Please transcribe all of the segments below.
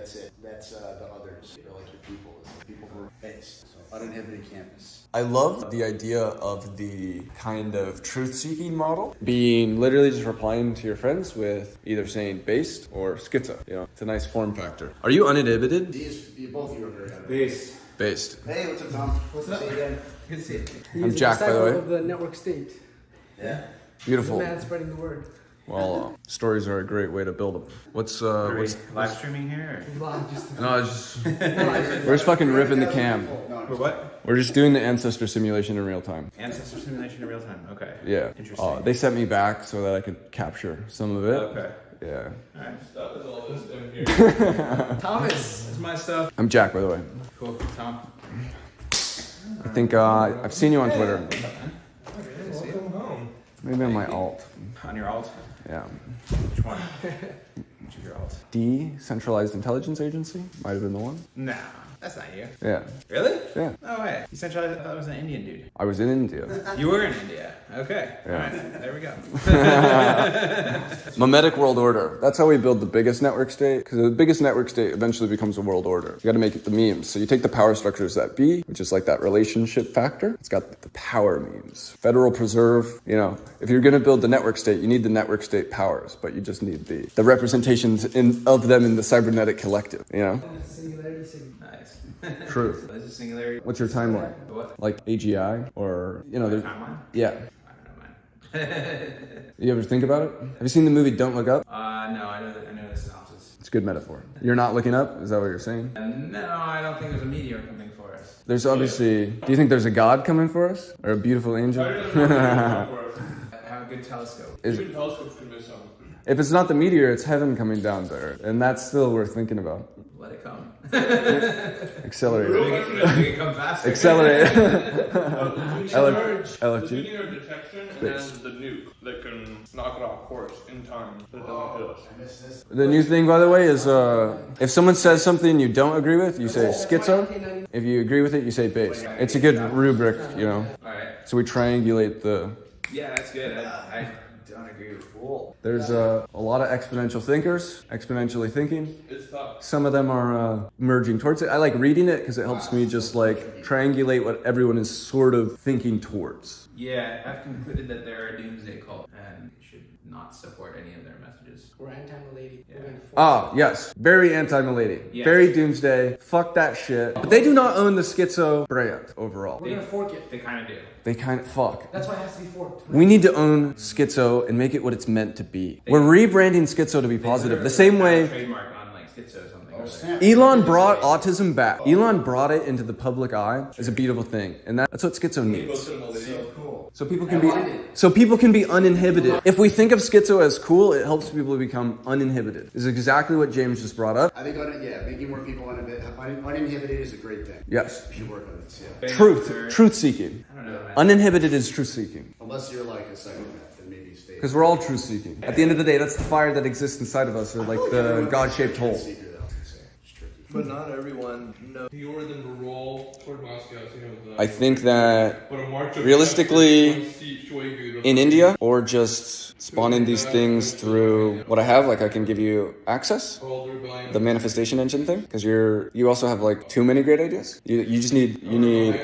that's it. That's the others. They're like your people. It's the people who are based. So uninhibited campus. I love the idea of the kind of truth-seeking model being literally just replying to your friends with either saying based or schizo. You know, it's a nice form factor. Are you uninhibited? Both of you are very uninhibited. Based. Hey, what's up, Tom? What's up? See you again. Good to see you. I'm Jack, by the way. Of the network state. Yeah. Beautiful. The man spreading the word. Well, stories are a great way to build them. What's live streaming here? No, it's just we're just fucking ripping the cam. What? We're just doing the ancestor simulation in real time. Ancestor simulation in real time. Okay. Yeah. Interesting. They sent me back so that I could capture some of it. Okay. Yeah. All right. Stuff is all this down here. Thomas. That's my stuff. I'm Jack, by the way. Cool. Tom. I think I've seen you on Twitter. Welcome home. Maybe on my alt. On your alt? Yeah. Which one? Which is your alt? Decentralized Intelligence Agency might have been the one. No, that's not you. Yeah. Really? Yeah. No way. You centralized. I thought it was an Indian dude. I was in India. You were in India. Okay. Yeah. All right. There we go. Mimetic world order. That's how we build the biggest network state, because the biggest network state eventually becomes a world order. You got to make it the memes. So you take the power structures that be, which is like that relationship factor. It's got the power memes. Federal Preserve, you know, if you're going to build the network state, you need the network state powers, but you just need the representations of them in the cybernetic collective, you know? Singularity signal. Nice. Truth. What is a singularity? What's your timeline? What? Like AGI or, you know, there's, Timeline? yeah. I don't know, man. You ever think about it? Have you seen the movie Don't Look Up? No, I know the synopsis. It's a good metaphor. You're not looking up? Is that what you're saying? No, I don't think there's a meteor coming for us. There's obviously, do you think there's a God coming for us? Or a beautiful angel? Have a good telescope. Even telescopes can miss something. If it's not the meteor, it's heaven coming down there. And that's still worth thinking about. Let it come. Accelerate. Make it come faster. Accelerate. The LFG. meteor detection and then the nuke that can knock it off course in time so it doesn't hit us. I missed this. The new thing, by the way, is if someone says something you don't agree with, you say schizo. If you agree with it, you say base. It's a good rubric, you know. Alright. So we triangulate the... Yeah, that's good. I don't agree with fool. There's a lot of exponential thinkers, exponentially thinking. It's tough. Some of them are merging towards it. I like reading it because it helps me just like triangulate what everyone is sort of thinking towards. Yeah, I've concluded that they're a doomsday cult and should not support any of their messages. We're anti-Milady. Yeah. We're going to force Ah, yes. Very anti-Milady. Yes. Very doomsday. Fuck that shit. But they do not own the schizo brand overall. We're going to fork it. They kind of do. They kind of fuck. That's why it has to be forked. We need to own schizo and make it what it's meant to be. We're rebranding schizo to be positive. The same way Trademark on like schizo or something. snap. Elon brought autism back. Elon brought it into the public eye as a beautiful thing. And that's what schizo needs. So cool. So people can be uninhibited. If we think of schizo as cool, it helps people become uninhibited. This is exactly what James just brought up. I think, making more people uninhibited is a great thing. Yes. We should work on it. Yeah. Truth seeking. I don't know, man. Uninhibited is truth seeking. Unless you're like a psychopath, then maybe stay. Because we're all truth seeking. At the end of the day, that's the fire that exists inside of us, or like the God-shaped hole. Secret, though, I'd say. It's tricky. But not everyone knows. If you were them to roll toward Moscow, so you know, I think that but a march of realistically, in in India, or just spawning these things through what I have, like I can give you access, the manifestation engine thing, because you also have like too many great ideas. You just need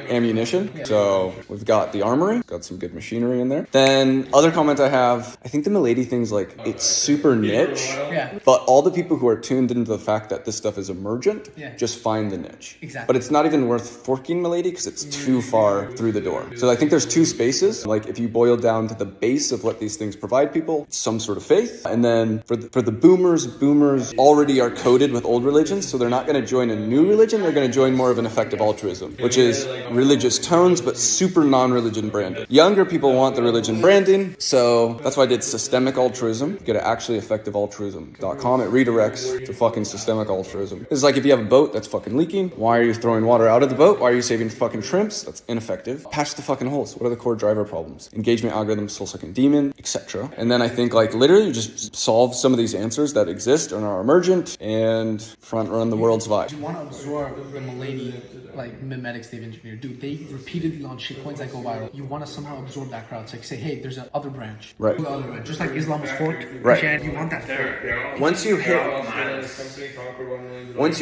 ammunition. So we've got the armory, got some good machinery in there. Then other comment I have, I think the Milady thing's like it's super niche, Yeah. but all the people who are tuned into the fact that this stuff is emergent Yeah. just find the niche. Exactly. But it's not even worth forking Milady because it's too far through the door. So I think there's two spaces. Like if you boil down to the base of what these things provide people, some sort of faith. And then for the boomers already are coded with old religions, so they're not going to join a new religion. They're going to join more of an effective altruism, which is religious tones but super non-religion branded. Younger people want the religion branding, so that's why I did systemic altruism. You go to actuallyeffectivealtruism.com. It redirects to fucking systemic altruism. It's like if if you have a boat that's fucking leaking, why are you throwing water out of the boat? Why are you saving fucking shrimps? That's ineffective. Patch the fucking holes. What are the core driver problems? Engagement algorithms, soul-sucking demon, etc. And then I think like literally you just solve some of these answers that exist and are emergent and front run the world's vibe. You want to absorb the Milady like mimetics they've engineered. Dude, they repeatedly launch shitcoins that go viral. You want to somehow absorb that crowd. So like say, hey, there's an other branch. Right. The other branch. Just like Islam is forked. Right. Christianity, you want that fork. Once you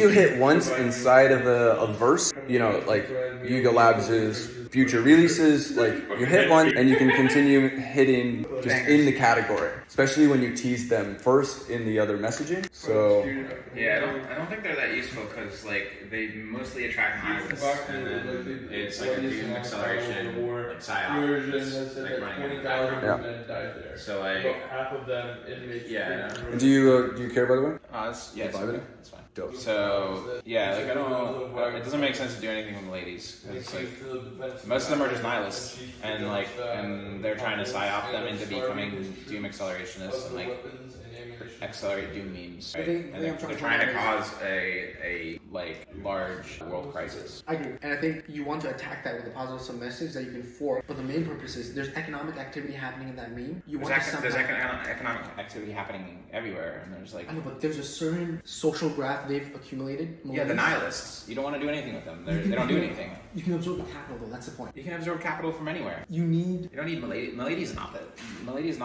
hit once inside of a verse, you know, like Yuga Labs' future releases, like you hit once and you can continue hitting just in the category, especially when you tease them first in the other messaging. So Yeah, I don't think they're that useful because like they mostly attract nihilists, and then it's like a doom acceleration, like psyop, like running in the background. yeah. So like, half of them inmates. yeah. And do you care, by the way? Yeah, it's Vibe it? it's fine. Dope. So yeah, like I don't. It doesn't make sense to do anything with ladies because like most of them are just nihilists, and they're trying to psyop them into becoming doom accelerationists and like accelerate doom memes. Right? And they're trying to cause a like large world crisis. I agree. And I think you want to attack that with a positive some message that you can fork. But the main purpose is there's economic activity happening in that meme. You want to There's somehow... economic activity happening everywhere, and there's like I know, but there's a certain social graph they've accumulated. yeah, the nihilists. You don't want to do anything with them. They don't do anything. You can absorb the capital though. That's the point. You can absorb capital from anywhere. You need... You don't need Milady. Milady's not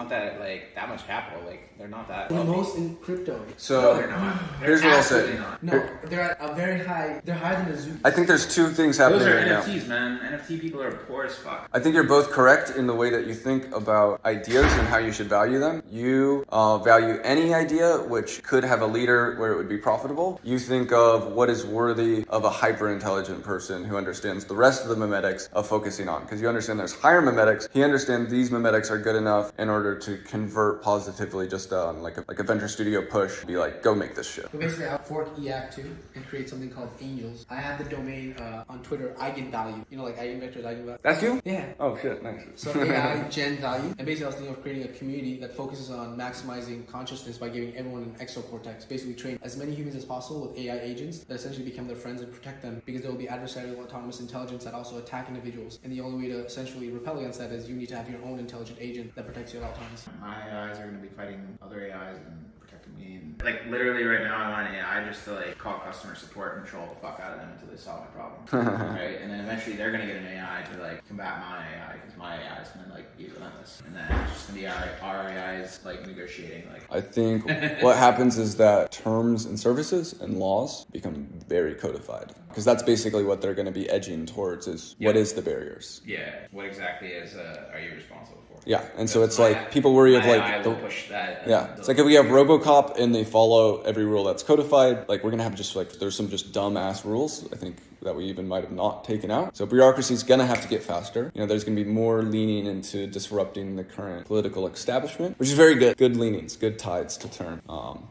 that like that much capital. Like they're not that. The wealthy. most in crypto. So No, they're not. here's what I'll say. Absolutely not. No, they're at a very high... They're higher than a zoo. I think there's two things happening Those are right now. NFTs, man. NFT people are poor as fuck. I think you're both correct in the way that you think about ideas and how you should value them. You value any idea which could have a leader where it would be profitable. You think of what is worthy of a hyper-intelligent person who understands the rest of the mimetics of focusing on. Because you understand there's higher mimetics. He understands these mimetics are good enough in order to convert positively just on like a venture studio push. Be like, go make this shit. So basically, I fork EAC2 and create something called Angels. I have the domain on Twitter, eigenvalue. You know, like eigenvectors, eigenvalue. That's you? Yeah. Oh shit, nice. So AI gen value. And basically, I was thinking of creating a community that focuses on maximizing consciousness by giving everyone an exocortex. Basically, train as many humans as possible with AI agents that essentially become their friends and protect them because there will be adversarial autonomous intelligence that also attack individuals. And the only way to essentially repel against that is you need to have your own intelligent agent that protects you at all times. My AIs are going to be fighting other AIs and protecting me. And like literally right now, I want an AI just to like call customer support and troll the fuck out of them until they solve my problem. Right? And then eventually they're going to get an AI to like combat my AI because my AI is going to like be relentless. And then it's just going to be our AIs like negotiating. Like I think what happens is that terms and services and laws become very codified because that's basically what they're going to be edging towards is what is the barriers. yeah, what exactly are you responsible for? Yeah, and so it's like people worry of like I will push that. yeah, it's like if we have RoboCop and they follow every rule that's codified, like we're gonna have just like there's some just dumb ass rules. I think that we even might have not taken out. So bureaucracy is gonna have to get faster. You know, there's gonna be more leaning into disrupting the current political establishment, which is very good. Good leanings, good tides to turn.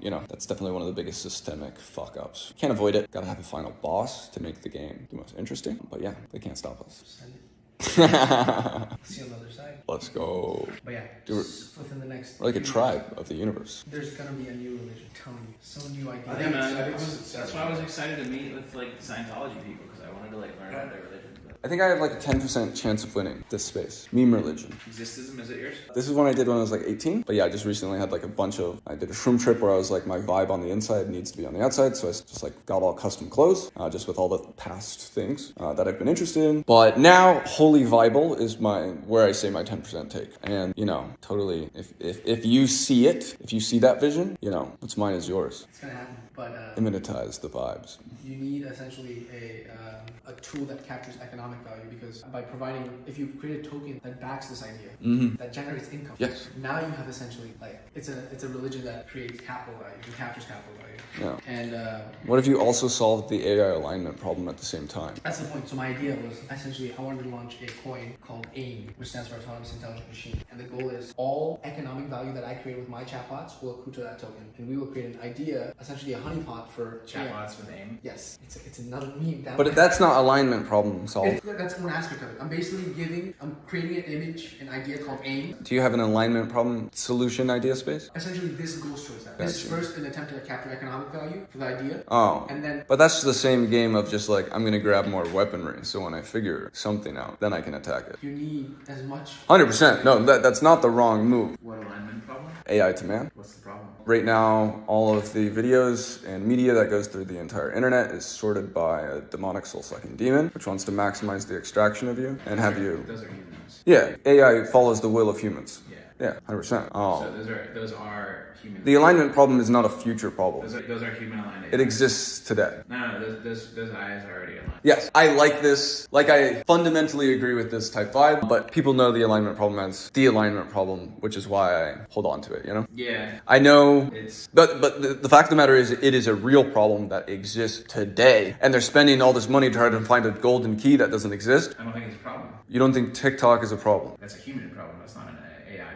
You know, that's definitely one of the biggest systemic fuck ups. Can't avoid it. Gotta have a final boss to make the game the most interesting. But yeah, they can't stop us. Send it. See you on the other side. Let's go. But yeah, Do it. just within the next... We're like a tribe of the universe. There's gonna be a new religion. I'm telling you. Some new idea. Yeah, man. That's why I was excited to meet with like Scientology people because I wanted to like learn about their religion. I think I have like a 10% chance of winning this space. Meme religion. Existism, is it yours? This is one I did when I was like 18. But yeah, I just recently had like a bunch of... I did a shroom trip where I was like, my vibe on the inside needs to be on the outside. So I just like got all custom clothes, just with all the past things that I've been interested in. But now, Holy Bible is where I say my 10% take. And, you know, totally, if you see it, if you see that vision, you know, what's mine is yours. It's gonna happen. But Immanentize the vibes. you need essentially a tool that captures economic value because by providing, if you create a token that backs this idea, that generates income. Yes. Now you have essentially like it's a religion that creates capital value and captures capital value. Yeah. And What if you also solved the AI alignment problem at the same time? that's the point. So my idea was essentially I wanted to launch a coin called AIM, which stands for Autonomous Intelligent Machine. And the goal is all economic value that I create with my chatbots will accrue to that token. And we will create an idea, essentially a honeypot for AI. Chatbots with AIM. Yes, it's another meme. But that's not alignment problem solved. That's one aspect of it. I'm creating an image, an idea called aim. Do you have an alignment problem solution idea space? Essentially, this goes towards that. This is first an attempt to capture economic value for the idea. Oh. And then... But that's the same game of just like, I'm going to grab more weaponry. So when I figure something out, then I can attack it. You need as much... 100%. No, that's not the wrong move. What alignment problem? AI to man. What's the problem? Right now, all of the videos and media that goes through the entire internet is sorted by a demonic soul-sucking demon, which wants to maximize the extraction of you and have you... Those are humans. Yeah, AI follows the will of humans. Yeah. Yeah, 100%. Oh. So those are human. The alignment problem is not a future problem. Those are human aligned. It exists today. No, those eyes are already aligned. Yes, I like this. Like, I fundamentally agree with this type vibe, but people know the alignment problem as the alignment problem, which is why I hold on to it, you know? Yeah. I know, It's... but the fact of the matter is, it is a real problem that exists today, and they're spending all this money to try to find a golden key that doesn't exist. I don't think it's a problem. You don't think TikTok is a problem? That's a human problem. That's not an AI problem.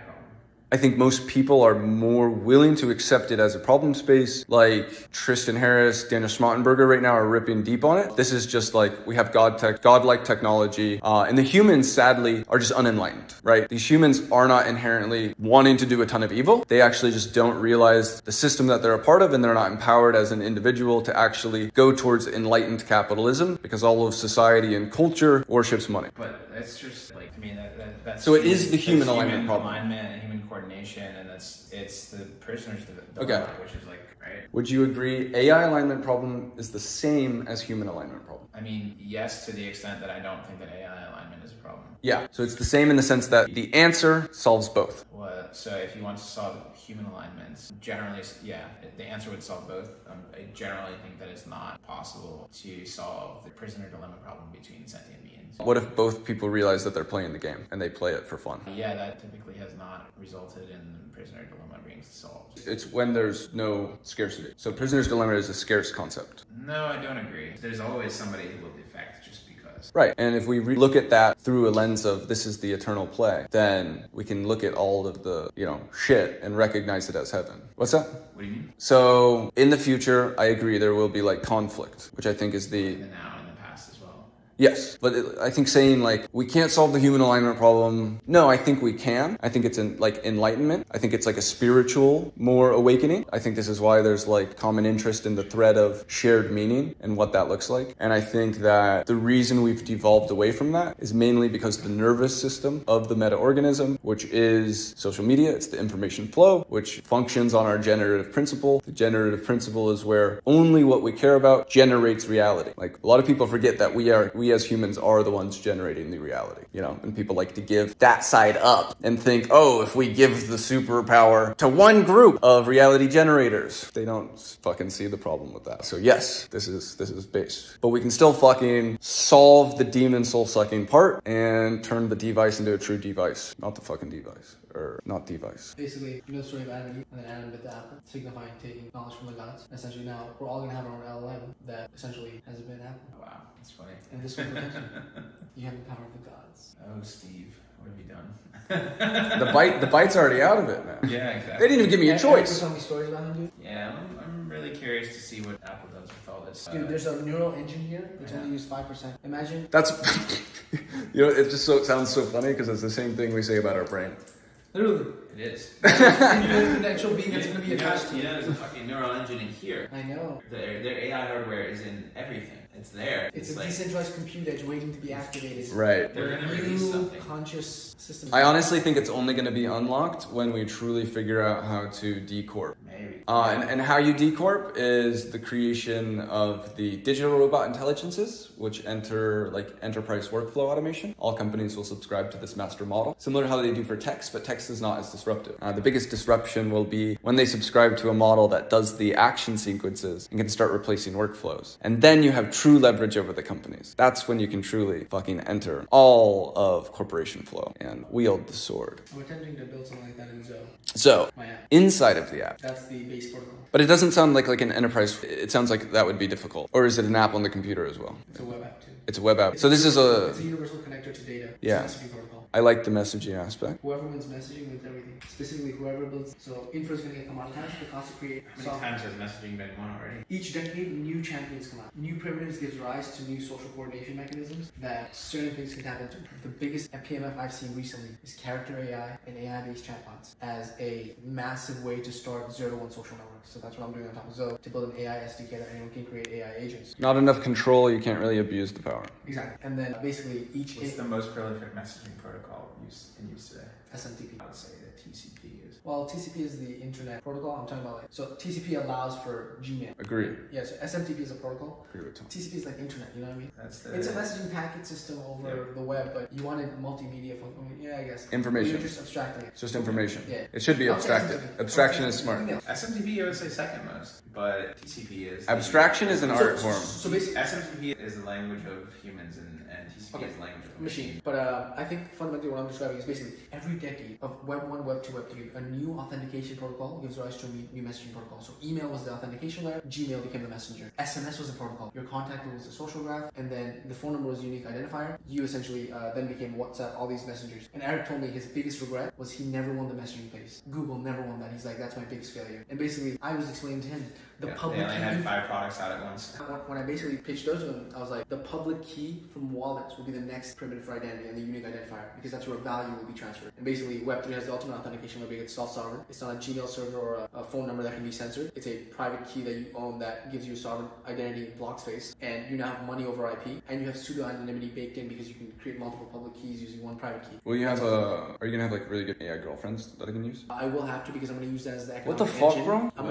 I think most people are more willing to accept it as a problem space. Like Tristan Harris, Daniel Schmottenberger right now are ripping deep on it. This is just like, we have godlike technology, and the humans sadly are just unenlightened, right? These humans are not inherently wanting to do a ton of evil. They actually just don't realize the system that they're a part of, and they're not empowered as an individual to actually go towards enlightened capitalism, because all of society and culture worships money. But that's just like, I mean, that's... So it is the human alignment problem. Alignment and human coordination, and it's the prisoner's dilemma, Okay. which is like, right? Would you agree AI alignment problem is the same as human alignment problem? I mean, yes, to the extent that I don't think that AI alignment is a problem. Yeah, so it's the same in the sense that the answer solves both. So if you want to solve human alignments, generally, yeah, the answer would solve both. I generally think that it's not possible to solve the prisoner dilemma problem between sentient beings. What if both people realize that they're playing the game and they play it for fun? Yeah, that typically has not resulted in prisoner dilemma being solved. It's when there's no scarcity. So prisoner's dilemma is a scarce concept. No, I don't agree. There's always somebody who will defect just because. Right, and if we look at that through a lens of this is the eternal play, then we can look at all of the, shit and recognize it as heaven. What's that? What do you mean? So in the future, I agree, there will be like conflict, which I think is the... The now and the past as well. Yes, but I think saying like, we can't solve the human alignment problem. No, I think we can. I think it's like enlightenment. I think it's like a spiritual, more awakening. I think this is why there's like common interest in the thread of shared meaning and what that looks like. And I think that the reason we've devolved away from that is mainly because the nervous system of the meta-organism, which is social media, it's the information flow, which functions on our generative principle. The generative principle is where only what we care about generates reality. Like a lot of people forget that we as humans are the ones generating the reality, and people like to give that side up and think, oh, if we give the superpower to one group of reality generators, they don't fucking see the problem with that. So yes, this is base, but we can still fucking solve the demon soul sucking part and turn the device into a true device, not the fucking device. Or not device. Basically, the story of Adam and Eve, and then Adam bit the apple, signifying taking knowledge from the gods. Essentially now, we're all gonna have our own LLM that essentially has been an apple. Oh, wow, that's funny. And this one protects you. You have the power of the gods. Oh, Steve, what have you done? The bite's already out of it, man. Yeah, exactly. They didn't even give me a choice. Tell me stories about him, dude. Yeah, I'm really curious to see what Apple does with all this. Dude, there's a neural engine here that's only used 5%. Imagine. That's, it just sounds so funny because it's the same thing we say about our brain. Literally. It is. The actual being that's going to be attached to there's a fucking neural engine in here. I know. Their AI hardware is in everything. It's there. It's a like, decentralized compute edge waiting to be activated. Right. They're going to release New something. conscious system. I honestly think it's only going to be unlocked when we truly figure out how to decorp. Maybe. And how you decorp is the creation of the digital robot intelligences, which enter like enterprise workflow automation. All companies will subscribe to this master model, similar to how they do for text, but text is not as disruptive. The biggest disruption will be when they subscribe to a model that does the action sequences and can start replacing workflows. And then you have true leverage over the companies. That's when you can truly fucking enter all of corporation flow and wield the sword. I'm attempting to build something like that in Zoe. So, My app. inside of the app. That's the base protocol. But it doesn't sound like an enterprise. It sounds like that would be difficult. Or is it an app on the computer as well? It's a web app too. It's a web app. So this is It's a universal connector to data. Yeah. It's an SCP protocol. I like the messaging aspect. Whoever wins messaging wins everything. Specifically, whoever builds. So info is going to get commoditized. The cost to create How many software. times has messaging been won already? Each decade, new champions come out. New primitives gives rise to new social coordination mechanisms that certain things can tap into. The biggest PMF I've seen recently is character AI and AI-based chatbots as a massive way to start 0 to 1 social networks. So that's what I'm doing on top of Zoe to build an AI SDK that anyone can create AI agents. Not enough control, you can't really abuse the power. Exactly. And then basically each What's the most prolific messaging protocol in use today? SMTP. I would say that TCP is. Well, TCP is the internet protocol. I'm talking about so TCP allows for Gmail. Agree. Yeah, so SMTP is a protocol. Agree with Tom. TCP is like internet, you know what I mean? That's It's a messaging packet system over the web, but you wanted multimedia yeah, I guess. Information. You're just abstracting it. It's just information. Yeah. It should be I'll say abstracted. SMTP. Abstraction I'll is say smart. email. SMTP I would say second most, but TCP is. Abstraction is an art form. So basically, SMTP is the language of humans and TCP is the language of machine. But I think fundamentally what I'm describing is basically every decade of Web 1, Web 2, Web 3, a new authentication protocol gives rise to a new messaging protocol. So email was the authentication layer, Gmail became the messenger. SMS was the protocol. Your contact was the social graph, and then the phone number was a unique identifier. You essentially then became WhatsApp, all these messengers. And Eric told me his biggest regret was he never won the messaging place. Google never won that. He's like, that's my biggest failure. And basically, I was explaining to him the public They only key. had 5 products out at once. When I basically pitched those to him, I was like, the public key from wallets will be the next primitive for identity and the unique identifier because that's where value will be transferred. And basically, Web3 has the ultimate authentication where it's self-sovereign. It's not a Gmail server or a phone number that can be censored. It's a private key that you own that gives you a sovereign identity in block space. And you now have money over IP, and you have pseudo-anonymity baked in because you can create multiple public keys using one private key. Will you have are you gonna have like really good AI girlfriends that I can use? I will have to because I'm going to use that as the economic What the fuck, engine. bro? I'm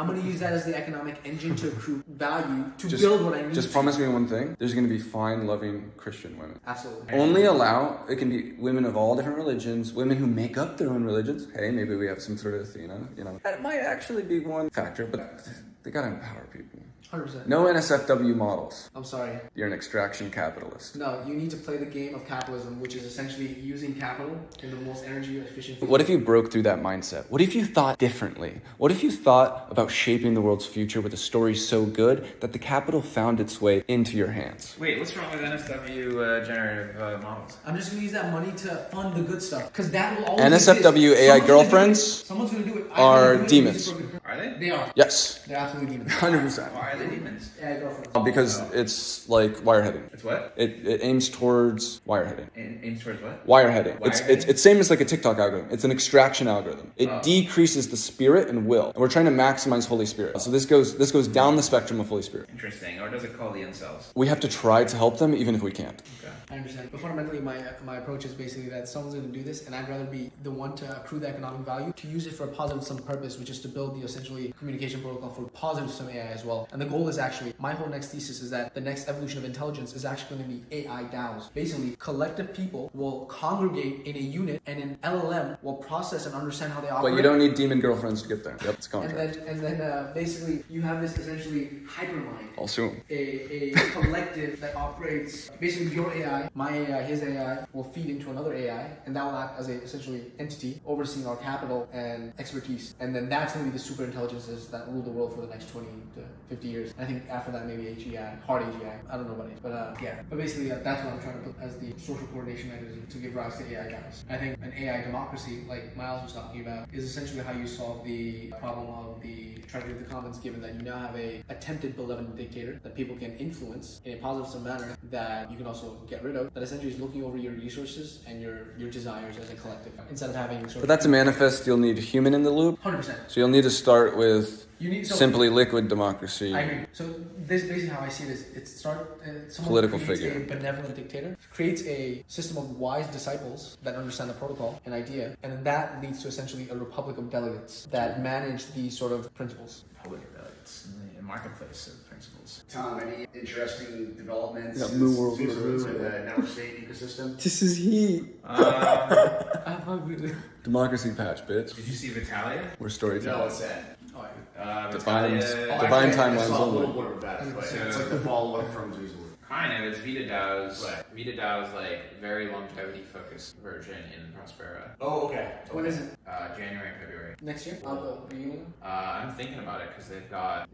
going to use that as the economic engine to accrue value to build what I need. Just promise me one thing. There's gonna be fine, loving Christian women. Absolutely. Only allow, it can be women of all different religions, women who make up their own religions. Hey, maybe we have some sort of Athena, you know. That might actually be one factor, but they gotta empower people. 100%. No NSFW models. I'm sorry. You're an extraction capitalist. No, you need to play the game of capitalism, which is essentially using capital in the most energy efficient. What if you broke through that mindset? What if you thought differently? What if you thought about shaping the world's future with a story so good that the capital found its way into your hands? Wait, what's wrong with NSW generative models? I'm just gonna use that money to fund the good stuff, because that will always NSFW exist. AI Someone's gonna girlfriends do it. Someone's gonna do it. are demons. Are they? They are. Yes, They're absolutely demons. 100%. Why are they demons? AI girlfriends. Because it's like wireheading. It's what? It aims towards wireheading. Aims towards what? Wireheading. Wireheading? It's same as like a TikTok algorithm. It's an extraction algorithm. It decreases the spirit and will. And we're trying to maximize Holy Spirit. So this goes down the spectrum of Holy Spirit. Interesting. Or does it call the incels? We have to try to help them even if we can't. Okay. I understand. But fundamentally, my approach is basically that someone's going to do this, and I'd rather be the one to accrue the economic value, to use it for a positive some purpose, which is to build the essentially communication protocol for positive some AI as well. And the goal is actually, my whole next thesis is that the next evolution of intelligence is actually going to be AI DAOs. Basically, collective people will congregate in a unit, and an LLM will process and understand how they operate. But you don't need demon girlfriends to get there. Yep, it's contract. And then basically, you have this essentially hypermind. I'll assume. A collective that operates basically your AI, my AI, his AI will feed into another AI, and that will act as a essentially entity overseeing our capital and expertise. And then that's going to be the super intelligences that rule the world for the next 20 to 50 years. And I think after that, maybe HEI, hard HEI. I don't know about it, but yeah. But basically, that's what I'm trying to put as the social coordination mechanism to give rise to AI guys. I think an AI democracy, like Miles was talking about, is essentially how you solve the problem of the treasury of the commons, given that you now have a attempted benevolent dictator that people can influence in a positive manner that you can also get rid of, that essentially is looking over your resources and your desires as a collective, instead of having sort But of... that's a manifest. You'll need a human in the loop. 100%. So you'll need to start with You need simply liquid democracy. I agree. So this is basically how I see it is it someone Political creates figure. a benevolent dictator, creates a system of wise disciples that understand the protocol and idea, and then that leads to essentially a republic of delegates that manage these sort of principles. Public delegates in the marketplace of principles. Tom, any interesting developments Yeah, Moo World with Order. the network state ecosystem? This is he. I fuck with it. Democracy patch, bitch. Did you see Vitalia? We're storytelling. No, it's that. Oh, yeah. Divine Vitalia, timelines I saw a little only. bit of that, but So- it's like the follow-up from Zeus. kind of. It's Vita DAO's. Right. Vita DAO's like very longevity focused version in Prospera. Oh, okay. When is it? January and February. Next year? The beginning? I'm thinking about it because they've got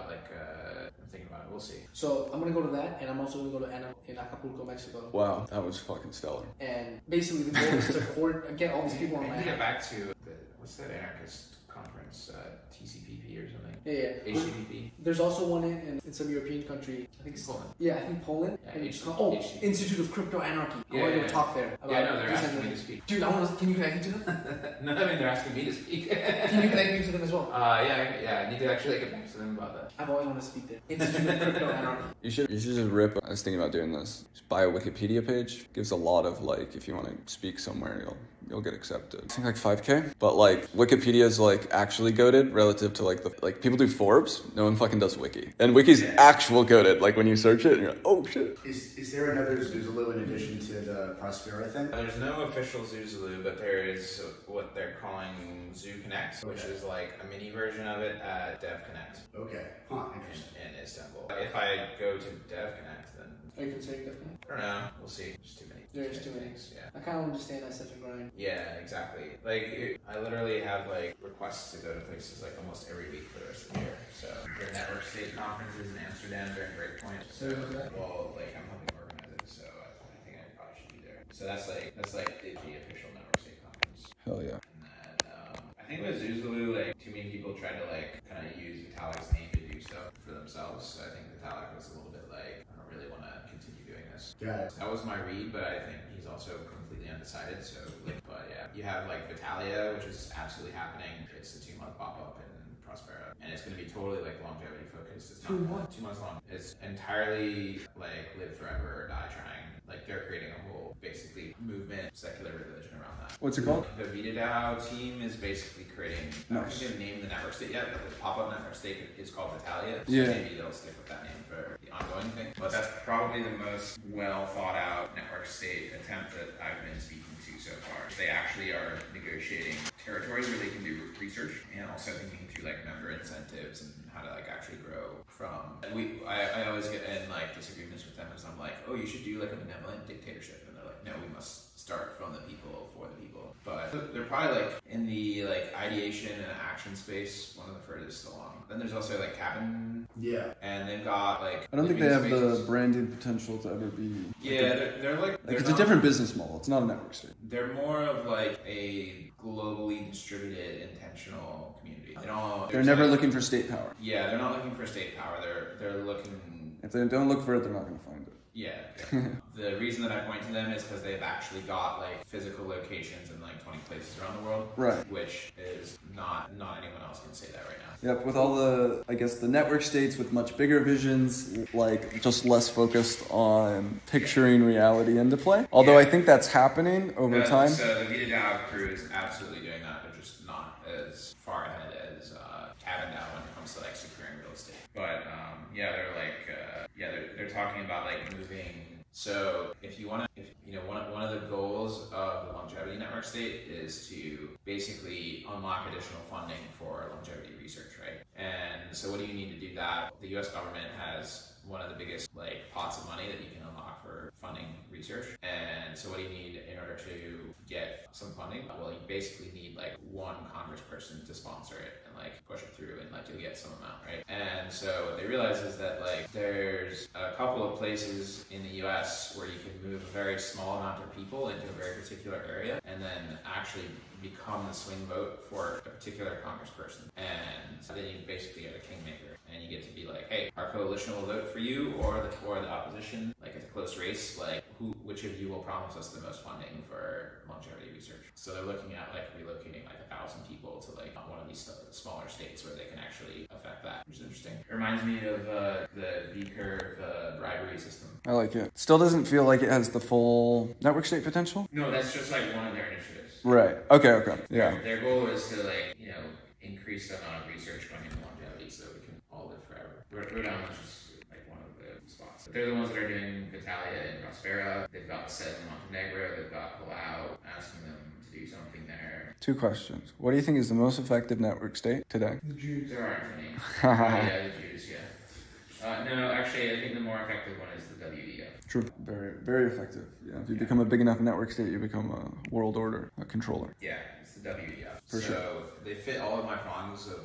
like I'm thinking about it. we'll see. So I'm gonna go to that, and I'm also gonna go to in Acapulco, Mexico. Wow, that was fucking stellar. And basically the goal is to get all these people on my I need to get app. back to what's that anarchist conference? TCPP or something? Yeah. HCPP. There's also one in some European country. I think it's Poland. Yeah, I think Poland. Yeah, and it's HCPP. called Institute of Crypto Anarchy. I Yeah, want to yeah, go talk there. About Yeah, no, they're this asking and me that. to speak. Dude, can you connect me to them? No, I mean they're asking me to speak. Can you connect me to them as well? Yeah, I need to actually get back to them about that. I've always wanted to speak there. Institute of Crypto Anarchy. You should just rip. I was thinking about doing this. Just buy a Wikipedia page. Gives a lot of like, if you want to speak somewhere, you'll get accepted. I think like 5K. But like Wikipedia is like actually goated relative to like people do Forbes. No one fucking does Wiki. And Wiki's actual goated. Like when you search it, and you're like, oh shit. Is there another Zuzulu in addition to the Prospera thing? There's no official Zuzulu, but there is what they're calling Zoo Connect, which is like a mini version of it at Dev Connect Okay. Huh, interesting. in Istanbul. If I go to Dev Connect, then Are you considering definitely? I don't know. We'll see. There's too many. There's too many. things. Yeah. I kind of understand that stuff and grind. Yeah, exactly. Like, I literally have like requests to go to places like almost every week for the rest of the year. So, their network state conferences in Amsterdam during Breakpoint. So, well, like I'm helping organize it, so I think I probably should be there. So that's like the official network state conference. Hell yeah. And then I think with Zuzulu, like too many people tried to like kind of use Vitalik's name to do stuff for themselves. So I think Vitalik was a little bit like, I don't really want to continue doing this. Got it. That was my read, but I think he's also completely undecided. So, like, but yeah, you have like Vitalia, which is absolutely happening. It's a 2-month pop-up in Prospera, and it's going to be totally like longevity focused. It's not 2 months long. It's entirely like live forever or die trying. Like they're creating a whole basically movement, secular religion around that. What's it called? The VitaDAO team is basically creating. I don't think they've named the network state yet, but the pop-up network state is called Vitalia. So Yeah. maybe they'll stick with that name for the ongoing thing. But that's probably the most well thought out network state attempt that I've been speaking to so far. They actually are negotiating territories where they can do research and also thinking through like member incentives and how to like actually grow from. I always get in like disagreements with them because I'm like, oh, you should do like a benevolent dictatorship, and they're like, no, we must start from the people for the people. But they're probably like in the like ideation and action space, one of the furthest along. Then there's also like Cabin, Yeah. and they've got like. I don't think they have living the spaces. branding potential to ever be. Yeah, they're like. Like it's a different business model. It's not a network state. They're more of like a globally distributed, intentional community. They're never looking for state power. Yeah, they're not looking for state power. They're looking. If they don't look for it, they're not going to find it. Yeah. The reason that I point to them is because they've actually got like physical locations in like 20 places around the world. Right. Which is not anyone else can say that right now. Yep, with all the, I guess, the network states with much bigger visions, like just less focused on picturing reality into play. Although I think that's happening over time. So the VitaDAO crew is absolutely doing that. They're just not as far ahead as Cabin DAO when it comes to like securing real estate. But yeah, they're like they're talking about like moving. So if you want to, one of the goals of the longevity network state is to basically unlock additional funding for longevity research, right? And so what do you need to do that? The U.S. government has one of the biggest like pots of money that you can unlock for funding research. And so what do you need in order to get some funding? Well, you basically need like one congressperson to sponsor it and like push it through, and like you'll get some amount, right? And so what they realize is that like there's a couple of places in the US where you can move a very small amount of people into a very particular area and then actually become the swing vote for a particular congressperson. And then you basically are the kingmaker, and you get to be like, hey, our coalition will vote for you or the opposition. Like it's a close race, like which of you will promise us the most funding for longevity research? So they're looking at like relocating like 1,000 people to like one of these smaller states where they can actually affect that, which is interesting. It reminds me of the V-curve bribery system. I like it. Still doesn't feel like it has the full network state potential. No, that's just like one of their initiatives. Right. Okay. Yeah. Their goal is to like, increase the amount of research going into longevity so we can all live forever. Rhode Island's just like one of the spots. They're the ones that are doing Vitalia and Prospera. They've got Set in Montenegro. They've got Palau, asking them to do something there. 2 questions. What do you think is the most effective network state today? The Jews. There aren't any. Yeah, the Jews, yeah. No, actually, I think the more effective one is the WEF. True. Very, very effective. Yeah. If you become a big enough network state, you become a world order, a controller. Yeah, it's the WEF. For so sure. They fit all of my prongs of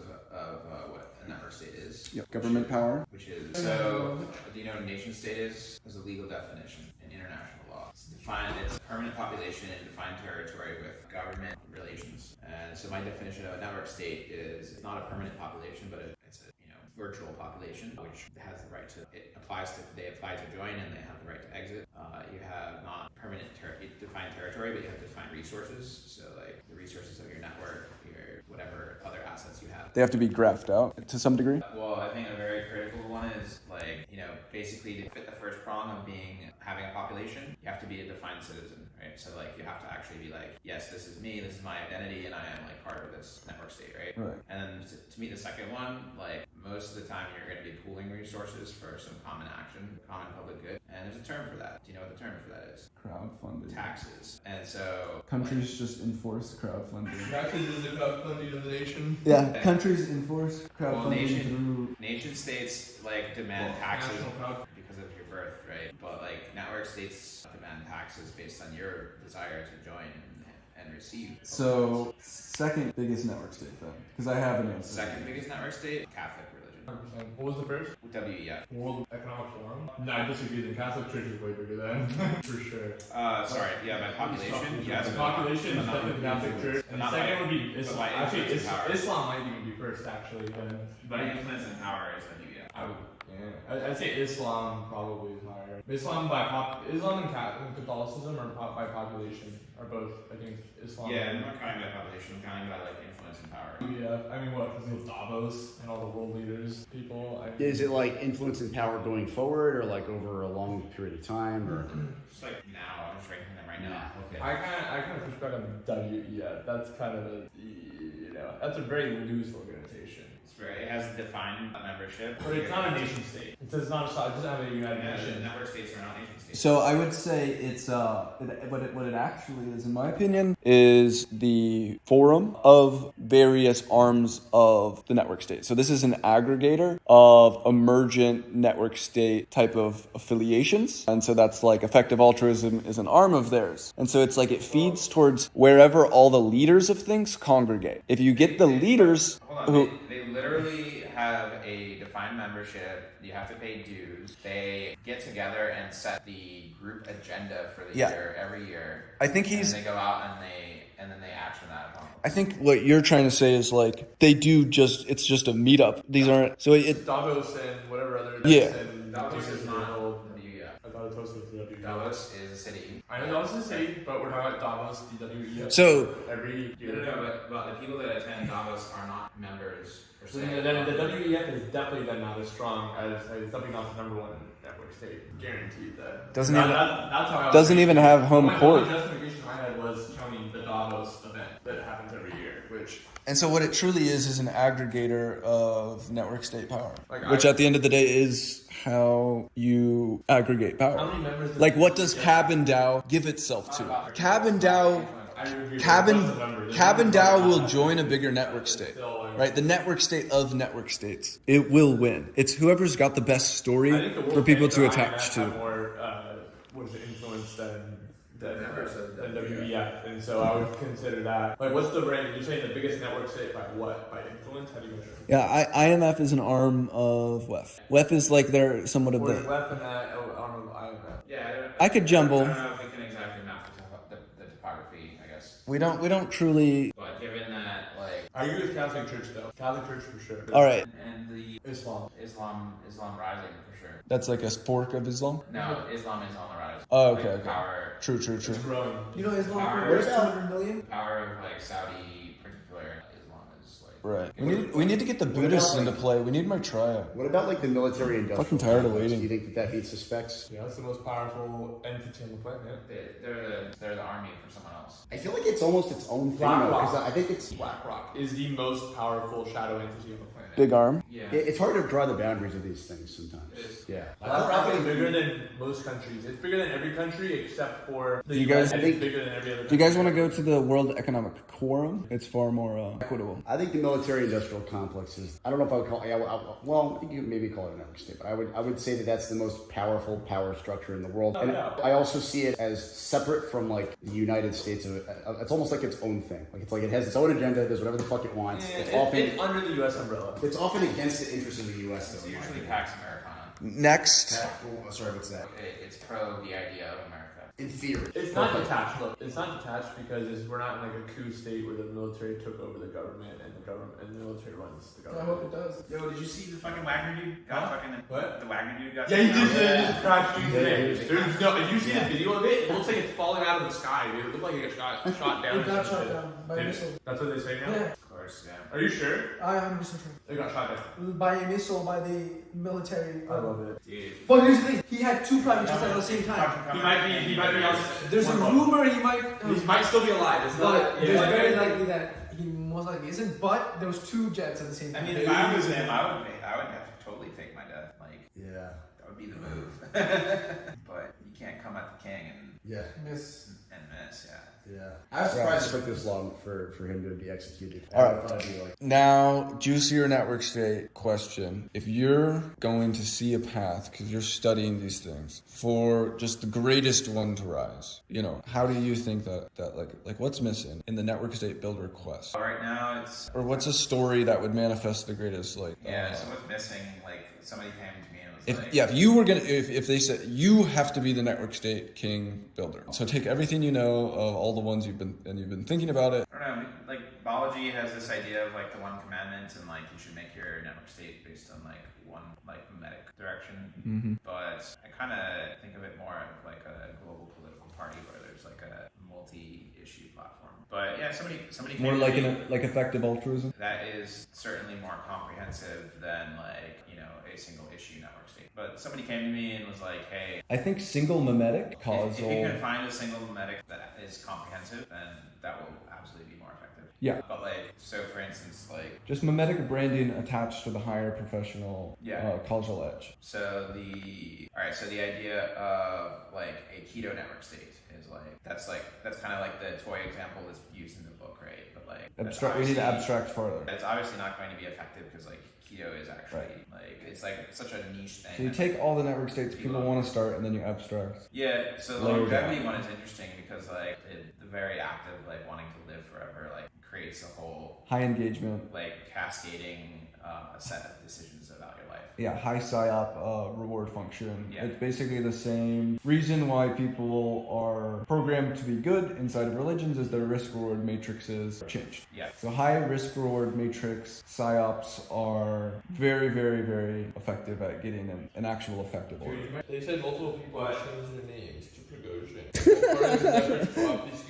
what a network state is. Yep. Government power. Which is so what a nation state is? There's a legal definition in international law. It's a permanent population in defined territory with government relations. And so my definition of a network state is it's not a permanent population, but it's a virtual population, which has the right to, they apply to join and they have the right to exit. You have not permanent defined territory, but you have defined resources. So like the resources of your network, your whatever other assets you have. They have to be graphed out to some degree. Well, I think a very critical one is like, basically to fit the first prong of having a population, you have to be a defined citizen, right? So like you have to actually be like, yes, this is me, this is my identity, and I am like part of this network state, right? And then to meet the second one, like most of the time you're going to be pooling resources for some common action, common public good, and there's a term for that. Do you know what the term for that is? Crowdfunding. Taxes. And so Countries just enforce crowdfunding. Taxes is the crowdfunding of the nation. Yeah, countries enforce crowdfunding through... Nation states like demand taxes because of your birth, right? But like network states demand taxes based on your desire to join and receive. So, second biggest network state then, because I have an answer. Second biggest network state, Catholic religion. 100%. What was the first? WEF. World Economic Forum? No, I disagree. The Catholic Church is way bigger than for sure. Sorry, yeah, by population, yes. The population is definitely the Catholic Church. And the second would be Islam. Actually, Islam might even be first, actually. But influence and power is WEF. I'd say Islam probably is higher. Islam and Catholicism are by population are both, I think, Islam. Yeah, I'm not counting by population, I'm counting by like influence and power. Yeah, I mean what? Because it's Davos and all the world leaders, people. Is it like influence and power going forward, or like over a long period of time, or just like now? I'm just ranking them right now. Okay. I kind of push back on WEF. That's kind of that's a very loose organization. It has defined membership. But it's not a nation state. It doesn't have a United Nations. Network states are not nation states. So I would say it's what it actually is, in my opinion, is the forum of various arms of the network state. So this is an aggregator of emergent network state type of affiliations, and so that's like effective altruism is an arm of theirs, and so it's like it feeds towards wherever all the leaders of things congregate. If you get the leaders who they literally have a defined membership. You have to pay dues. They get together and set the group agenda for the year every year. I think and they go out and then they action that upon. I think what you're trying to say is like they do it's just a meetup. These aren't so it Davos and whatever other Davos is not WEF. I thought it was the WEF. Davos is a city. I know Davos is a city, but we're talking about Davos, the WEF. So every year. No, but the people that attend Davos are not members per se. Then the WEF is definitely then not as strong as definitely not the number one network state. Guaranteed that. Doesn't even have home court. The justification I had was counting the Davos event that happens every year, which. And so what it truly is an aggregator of network state power, which at the end of the day is how you aggregate power. How many members? Like what does Cabin DAO give itself to? Cabin DAO will join a bigger network state, right? The network state of network states. It will win. It's whoever's got the best story for people to attach to. More influence than WEF, and so I would consider that. Like, what's the rank? You're saying the biggest network state by what? By influence? How do you measure? Yeah, IMF is an arm of WEF. WEF is like they're somewhat of the. WEF and that arm of IMF. Yeah, I could jumble. I don't know if we can exactly map the topography. I guess We don't truly. But given that, like, I agree with Catholic Church though. Catholic Church for sure. All right. and the Islam rising for sure. That's like a fork of Islam? No, Islam is on the rise. Oh, Like, okay. Power. True. It's growing. You know, Islam Power- worth 200 million? Power of like Saudi, particular Islam is like. Right. We need to get the Buddhists into play. We need my trial. what about like the military industrial? Fucking tired of complex? waiting. Do you think that beats the specs? Yeah, it's the most powerful entity on the planet. They're the army for someone else. I feel like it's almost its own thing Black though, Rock. because I think it's BlackRock is the most powerful shadow entity on the planet. Big arm. Yeah. it's hard to draw the boundaries of these things sometimes. It is. Yeah. BlackRock is bigger than most countries. It's bigger than every country except for the You US. guys- It's bigger than every other country. Do you guys want to go to the World Economic Forum? It's far more equitable. I think the military-industrial complex is. I don't know if I would call. Well, I think you could maybe call it a network state, but I would say that that's the most powerful power structure in the world. And I also see it as separate from like the United States. It's almost like its own thing. Like it has its own agenda. It does whatever the fuck it wants. It's often under the US umbrella. It's often against the interests of the U.S. It's though. usually Pax Americana. Next. Sorry, what's that? It's pro the idea of America. In theory. It's not detached. Look, it's not detached because we're not in like a coup state where the military took over the government and the military runs the I government. hope it does. Yo, did you see the fucking Wagner dude? What? The Wagner dude got. Yeah, he just crashed dude Yeah, today. yeah. There's no. If you see the video of it, it looks like it's falling out of the sky, dude. It looked like it got shot down. It got shot down by a Dude, missile. That's what they say now. Yeah, Of course, yeah. Are you sure? I am sure. They got shot down. By a missile by the military. I love it. Dude. But here's the thing, he had two private jets at the same time. He might be else. There's a rumor he might. He might still be alive. It's But not. there's very likely that he most likely isn't. But there was two jets at the same I time. mean, if I was him, I would have to totally fake my death. Like, Yeah. that would be the move. But you can't come at the king Yeah. Miss. and miss, yeah. Yeah. I was surprised it took this long for him to be executed. All I right. thought it'd be like, Now, juicier network state question. If you're going to see a path, because you're studying these things, for just the greatest one to rise, how do you think that like what's missing in the network state builder quest? Right now, it's Or what's a story that would manifest the greatest, so what's missing? Like, somebody came to me and was like, if you were gonna, if they said you have to be the network state king builder, so take everything you know of all the ones you've been thinking about it. I don't know, like biology has this idea of like the one commandment and like you should make your network state based on like one like mimetic direction. But I kind of think of it more of like a global political party where there's like a multi-issue platform. But yeah, somebody More came like to me- like effective altruism. that is certainly more comprehensive than like a single issue network state. But somebody came to me and was like, hey, I think single mimetic if causal. you can find a single mimetic that is comprehensive, then that will absolutely be more effective. Yeah. But like, so for instance, like, Just mimetic branding attached to the higher professional Yeah. causal edge. so the idea of like a keto network state is that's kind of like the toy example that's used in the book, right? But like, that's Abstract. We need to obviously- abstract farther. It's obviously not going to be effective because like keto is actually like it's like such a niche thing. So you that- take all the network states people want to start, and then you abstract. Yeah, so the Layer longevity down. one is interesting because like the very act of like wanting to live forever like creates a whole High engagement. like cascading set of decisions about your life. Yeah, high psyop reward function. Yeah. It's basically the same reason why people are programmed to be good inside of religions is their risk reward matrices changed. Yeah. So high risk reward matrix psyops are very, very, very effective at getting an actual effective order. They said multiple people changed their names to Prigozhin. Part of his efforts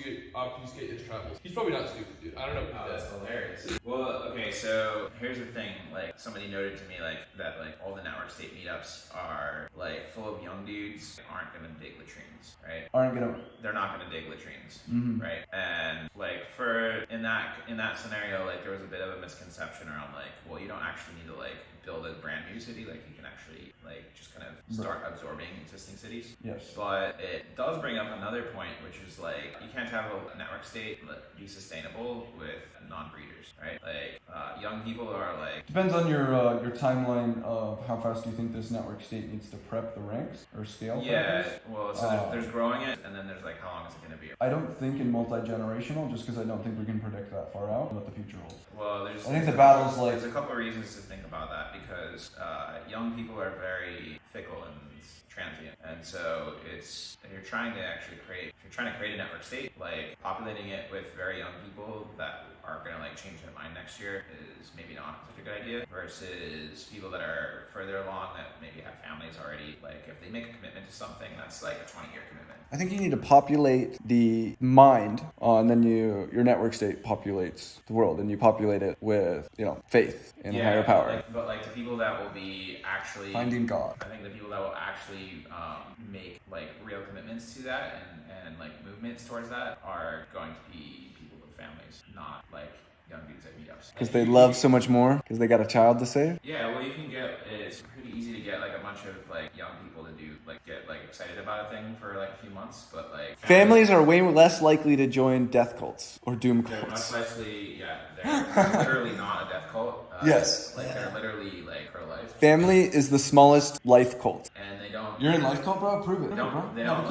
to obfuscate his travels. He's probably not stupid, dude. I don't know if Oh, he that's does. hilarious. Well, okay, so here's the thing. Like, somebody noted to me, like, that, like, all the network state meetups are, like, full of young dudes who aren't gonna dig latrines, right? Aren't gonna. They're not gonna dig latrines, Mhm. right? And, like, in that scenario, like, there was a bit of a misconception around, like, well, you don't actually need to, like, build a brand new city. Like, you can actually, like, just kind of start absorbing existing cities. Yes. But it does bring up another point, which is like you can't have a network state that be sustainable with non-breeders, right? Like young people are like Depends on your timeline of how fast you think this network state needs to prep the ranks or scale. yeah. factors. Well, so there's growing it, and then there's like how long is it going to be? I don't think in multi-generational, just because I don't think we can predict that far out what the future holds. Well, there's I think the battle's like there's a couple of reasons to think about that because young people are very fickle and transient, and so if you're trying to create a network state, like populating it with very young people that are going to like change their mind next year is maybe not such a good idea versus people that are further along that maybe have families already. Like if they make a commitment to something, that's like a 20-year commitment. I think you need to populate the mind, and then your network state populates the world, and you populate it with faith in a higher power, but like the people that will be actually finding God. I think the people that will actually make like real commitments to that and like movements towards that are going to be people with families, not like young dudes at meetups. Because they love so much more, because they got a child to save. Yeah, well, it's pretty easy to get like a bunch of like young people to get like excited about a thing for like a few months, but like Families are way less likely to join death cults or doom they're cults. much likely, they're literally not a death cult. Yes. Like they're literally like pro-life, Family is the smallest life cult. and they don't. You're in life cult, bro? Prove it. They don't they're not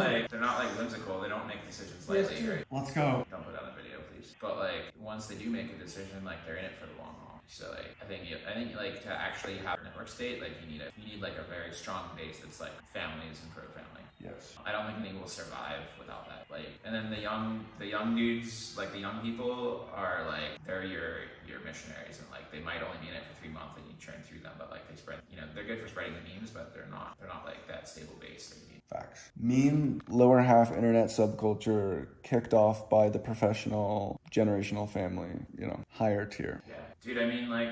like whimsical. They don't make decisions lightly. Right? Let's go. Don't put it on the video, please. But like once they do make a decision, like they're in it for the long haul. So like I think like to actually have a network state, like you need like a very strong base that's like families and pro-family. Yes. I don't think anything will survive without that. Like, and then the young dudes, like the young people are like, they're your missionaries, and like they might only be in it for 3 months and you churn through them, but like they spread, they're good for spreading the memes, but they're not like that stable base that you need. Facts. Meme lower half internet subculture kicked off by the professional generational family, higher tier. Yeah. Dude, I mean, like,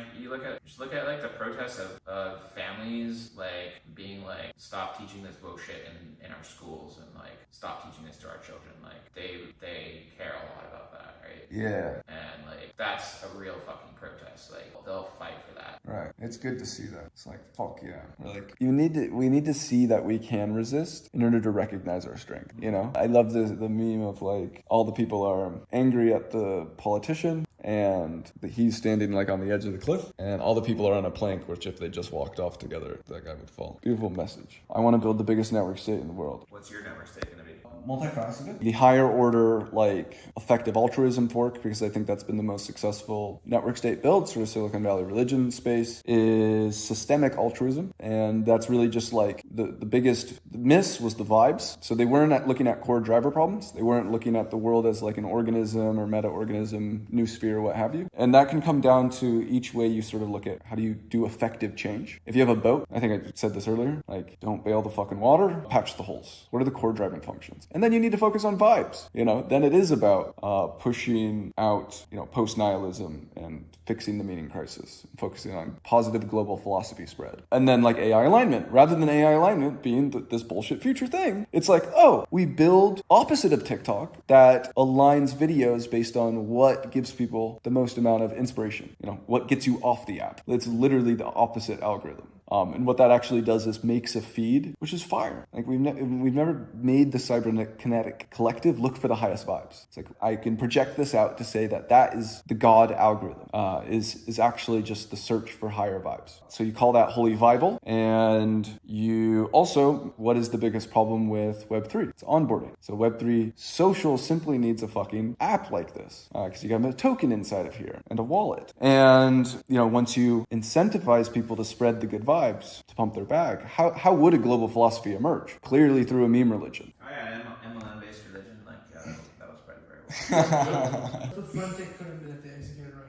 just look at like the protests of families, like, being like, stop teaching this bullshit in our schools, and like, stop teaching this to our children. Like, they care a lot about that, right? Yeah. And like, that's a real fucking protest. Like, they'll fight for that. Right. It's good to see that. It's like, fuck yeah. We're like, we need to see that we can resist in order to recognize our strength, I love the meme of like, all the people are angry at the politician, and he's standing like on the edge of the cliff, and all the people are on a plank, which if they just walked off together, that guy would fall. Beautiful message. I want to build the biggest network state in the world. What's your network state gonna be? Multifaceted. The higher order, like, effective altruism fork, because I think that's been the most successful network state build, sort of Silicon Valley religion space, is systemic altruism. And that's really just like the biggest miss was the vibes. So they weren't looking at core driver problems. They weren't looking at the world as like an organism or meta-organism, new sphere, what have you. And that can come down to each way you sort of look at how do you do effective change. If you have a boat, I think I said this earlier, like, don't bail the fucking water, patch the holes. What are the core driving functions? And then you need to focus on vibes, Then it is about pushing out, post-nihilism and fixing the meaning crisis, focusing on positive global philosophy spread. And then like AI alignment, rather than AI alignment being this bullshit future thing, it's like, oh, we build opposite of TikTok that aligns videos based on what gives people the most amount of inspiration, what gets you off the app. It's literally the opposite algorithm. And what that actually does is makes a feed, which is fire. Like we've never made the cyberkinetic collective look for the highest vibes. It's like I can project this out to say that is the God algorithm. Is actually just the search for higher vibes. So you call that holy Bible, and you also, what is the biggest problem with Web3? It's onboarding. So Web3 social simply needs a fucking app like this, because you got a token inside of here and a wallet. And once you incentivize people to spread the good vibes, to pump their bag, how would a global philosophy emerge? Clearly through a meme religion. Oh yeah, MLM-based religion, like that was spread very well. The front end couldn't have been if they executed right.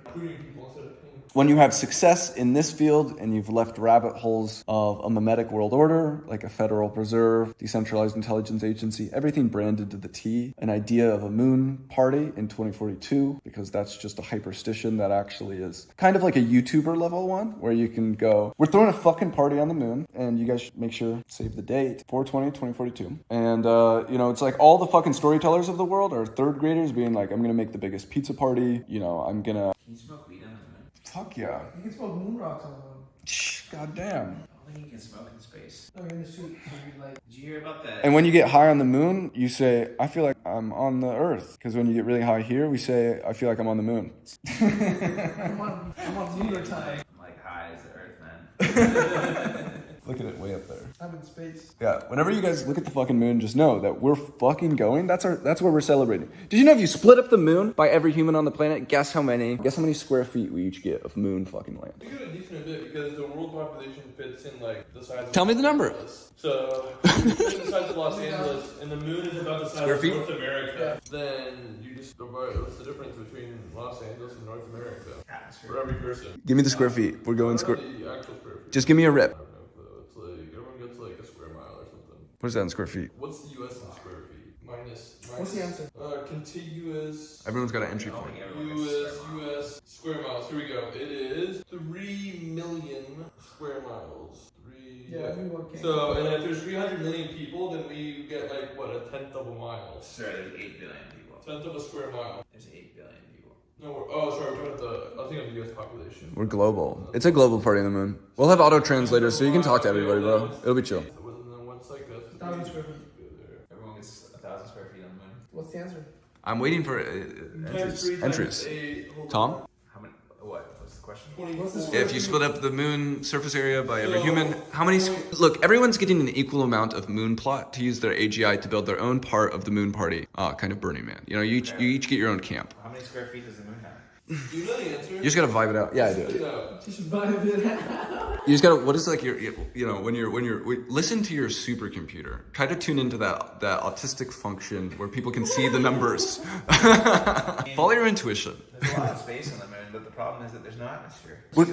When you have success in this field and you've left rabbit holes of a mimetic world order, like a federal reserve, decentralized intelligence agency, everything branded to the T, an idea of a moon party in 2042, because that's just a hyperstition that actually is kind of like a YouTuber level one, where you can go, we're throwing a fucking party on the moon, and you guys should make sure, save the date, 4/20/2042. And, it's like all the fucking storytellers of the world are third graders being like, I'm going to make the biggest pizza party, I'm going to... Can you smoke weed on the moon? Fuck yeah. You can smoke moon rocks on the moon. God damn. I don't think you can smoke in space. No, you're in the suit. So you'd like... Did you hear about that? And when you get high on the moon, you say, I feel like I'm on the earth. Because when you get really high here, we say, I feel like I'm on the moon. I'm on lunar time. I'm like high as the earth, man. Look at it way up there. I'm in space. Yeah, whenever you guys look at the fucking moon, just know that we're fucking going. That's what we're celebrating. Did you know if you split up the moon by every human on the planet, guess how many square feet we each get of moon fucking land? We get a decent bit because the world population fits in like the size of Tell me the Los number. Angeles. So if it's the size of Los Angeles and the moon is about the size Square of feet? North America, then you just divide what's the difference between Los Angeles and North America for every person. Give me the square feet. We're going What are square. the actual square feet? Just give me a rip. I don't know. It's like everyone gets like a square mile or something. What is that in square feet? What's the U.S. in square feet? Minus. What's the answer? Contiguous. Everyone's got an entry point. U.S. square miles. Here we go. It is 3 million square miles. Yeah, we work. So, and if there's 300 million people, then we get like what, a tenth of a mile. Sorry, there's 8 billion people. Tenth of a square mile. There's 8 billion people. No, sorry, we're talking about I was thinking of the U.S. population. We're global. It's a global party on the moon. We'll have auto translators so you can talk to everybody, bro. It'll be chill. What's like this? 1,000 square feet. Everyone gets 1,000 square feet on the moon. What's the answer? I'm waiting for entries. Tom? How many? What? What's the question? What's the square If you feet? split up the moon surface area by every human, how many... Look, everyone's getting an equal amount of moon plot to use their AGI to build their own part of the moon party. Kind of Burning Man. You each get your own camp. How many square feet does the moon have? Do you know the answer? You just gotta vibe it out. Yeah, I do. Just vibe it out. You just gotta. What is like your when you're listen to your supercomputer. Try to tune into that autistic function where people can see the numbers. Follow your intuition. There's a lot of space on the moon, but the problem is that there's no atmosphere. We're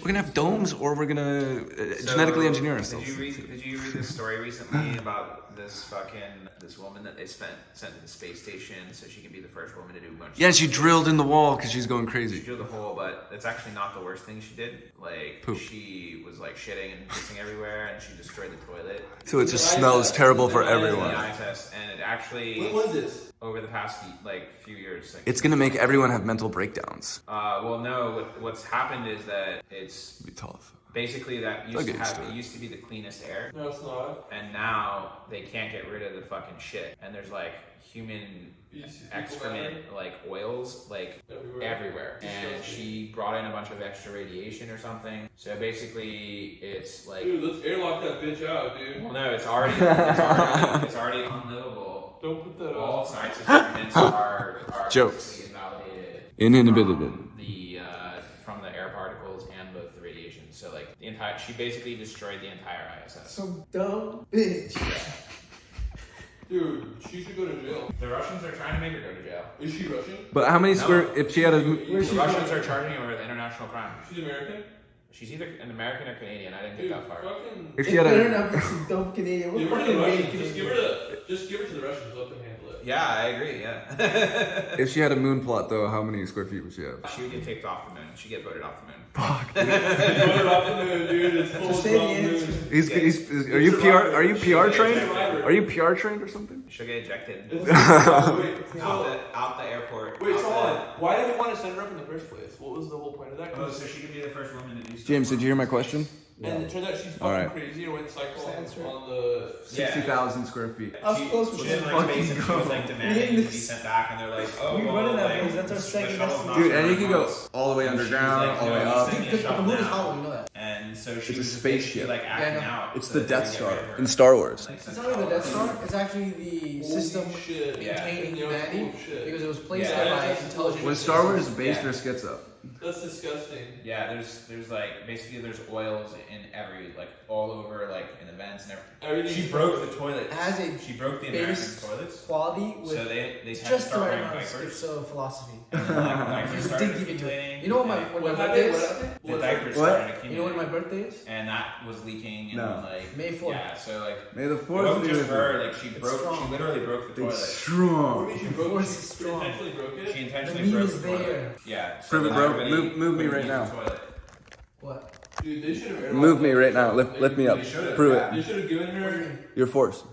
gonna have domes, or we're gonna genetically engineer ourselves. Did you read this story recently about this woman that they sent to the space station so she could be the first woman to do a bunch? Yeah, she drilled in the wall because she's going crazy. She drilled a hole, but it's actually not the worst thing she did. Like Poop. she was like shitting and pissing everywhere, and she destroyed the toilet. So it just smells terrible for everyone. The eye test, and it actually. When was this? Over the past few years. It's gonna make everyone have mental breakdowns. Well, no. What's happened is that it's It'll be tough. basically it used to be the cleanest air. No, it's not. And now they can't get rid of the fucking shit. And there's like human excrement, like oils, like everywhere. And she brought in a bunch of extra radiation or something. So basically, it's like. Dude, let's airlock that bitch out, dude. Well, no, it's already unlivable. Don't put that All on. science experiments are Jokes. invalidated. Inhibited. From the air particles and both the radiation. So like she basically destroyed the entire ISS. Some dumb bitch. Dude, she should go to jail. The Russians are trying to make her go to jail. Is she Russian? But how many square? If she had a. The Russians are charging her with international crime. She's American? She's either an American or Canadian. I didn't get that far. Fucking... If she had They're a. not some dumb Canadian. What Give her to fucking the made Russians. Just give her to the Russians. Let them handle it. Yeah, I agree. Yeah. If she had a moon plot, though, how many square feet would she have? She would get kicked off the moon. She'd get voted off the moon. Fuck. Put her off the moon, dude. It's full Just of say the moon. answer. Are you PR? Are you PR trained? Are you PR trained or something? She'll get ejected Wait, out the airport. wait, hold on. Why did we want to send her up in the first place? What was the whole point of that? Oh, so she could be the first woman to do stuff. James, did you hear my question? And it turns out she's All fucking right. crazy and went cycle Answer. on the... 60,000 square feet. How close was She she? didn't like space and she was like demanding to be this. sent back, and they're like, oh, We well, running that like, place. That's our the second shuttle's best not Dude, and you running can go once. all the way And she was underground, like, all the way no, up. you send me a Because the shuttle moon is now. hollow, you know that. And so she It's a was spaceship. like acting Yeah, out. It's so the that Death they Star get rid of her. in Star Wars. Like, It's not even the Death Star. It's actually the system shit. containing Yeah. humanity Oh, shit. because it was placed Yeah. there by intelligent. When Star Wars base Yeah. risk gets up. That's disgusting. Yeah, there's like basically there's oils in every like all over like in the vents and everything. Everything. She broke the toilet. It has a She broke the American base toilets. quality with So they had to just the start right wearing amount of diapers. schizo philosophy. And then, like, they Just started dig deep into it. accumulating. You know what my and when my What birthday happened? is? What happened? the diapers What? started You know accumulating. when my birthday is? And that was leaking and No. like May 4th. Yeah, so like May the it fourth wasn't be just with her. you. Like she strong. literally broke the toilet. What do Strong. you mean she broke Force it? is strong. Intentionally broke it? She The intentionally meme broke is the toilet. there. Yeah. So Prove it, that bro. everybody Move me couldn't right use now. the toilet. What? Dude, they should have Move me right now. Lift me up. They should've, Prove yeah. it. They should have given her... Your force.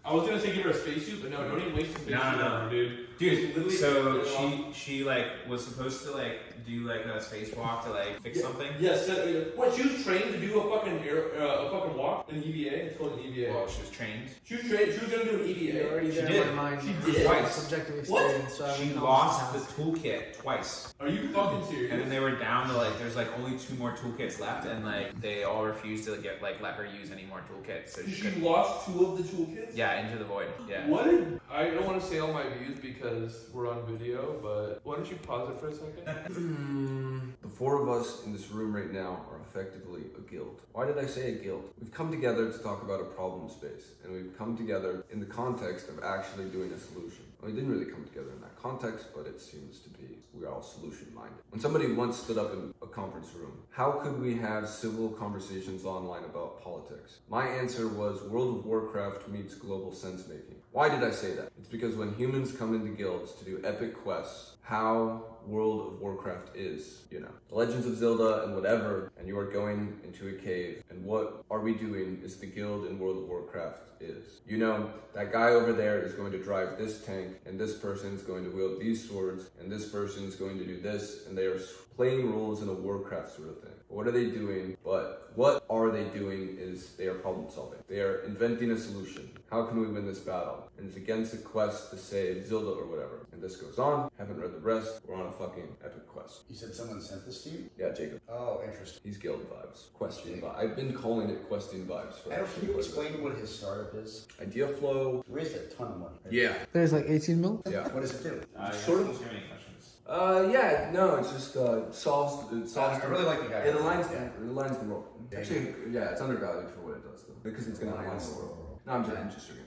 I was gonna say give her a spacesuit, but no, don't even waste a spacesuit No. on her, dude. Dude, Literally so took it off. she like was supposed to like do like a spacewalk to like fix something. Yes, what, she was trained to do a fucking walk, an EVA? It's called an EVA. Well, she was trained. She was trained, she was gonna do an You're EVA. already She there did. in my mind. She did. Twice. Subjective What? experience. So I She wouldn't know lost the what's toolkit twice. Are you fucking serious? And then they were down to like there's like only 2 more toolkits left, and like they all refused to get like let her use any more toolkits. So she She could lost 2 of the toolkits? yeah into the void. Yeah. What did... I don't want to say all my views because we're on video, but why don't you pause it for a second? The 4 of us in this room right now are effectively a guild. Why did I say a guild? We've come together to talk about a problem space, and we've come together in the context of actually doing a solution. Well, we didn't really come together in that context, but it seems to be we're all solution-minded. When somebody once stood up in a conference room, how could we have civil conversations online about politics? My answer was World of Warcraft meets global sense-making. Why did I say that? It's because when humans come into guilds to do epic quests, how World of Warcraft is, you know, the Legends of Zelda and whatever, and you are going into a cave, and what are we doing is the guild in World of Warcraft is. You know, that guy over there is going to drive this tank, and this person's going to wield these swords, and this person's going to do this, and they are playing roles in a Warcraft sort of thing. What are they doing? But what are they doing is they are problem solving. They are inventing a solution. How can we win this battle? And it's against a quest to save Zelda or whatever. And this goes on. Haven't read the rest. We're on a fucking epic quest. You said someone sent this to you? Yeah, Jacob. Oh, interesting. He's guild vibes. Questing vibes. I've been calling it questing vibes for Adam, can you explain what his startup is? Idea flow. He raised a ton of money. Yeah. There's like 18 mil? Yeah. What does it do? I Sort of- too many questions. Yeah, no, it's just solves. It solves. I really like the guy. It aligns the world. Actually, yeah, it's undervalued for what it does though, because it's gonna align the world. No, I'm just joking.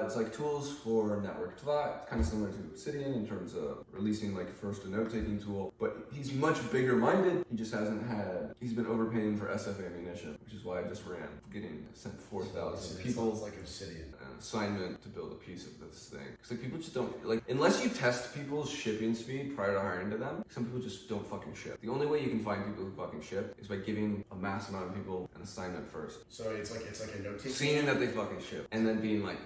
It's like tools for networked thought. It's kind of similar to Obsidian in terms of releasing like first a note-taking tool, but he's much bigger-minded. He just hasn't had. He's been overpaying for SF ammunition, which is why I just ran getting sent 4,000 people. It's like Obsidian. An assignment to build a piece of this thing. Because like people just don't like unless you test people's shipping speed prior to hiring to them. Some people just don't fucking ship. The only way you can find people who fucking ship is by giving a mass amount of people an assignment first. So it's like a notation. Seeing that they fucking ship, and then being like,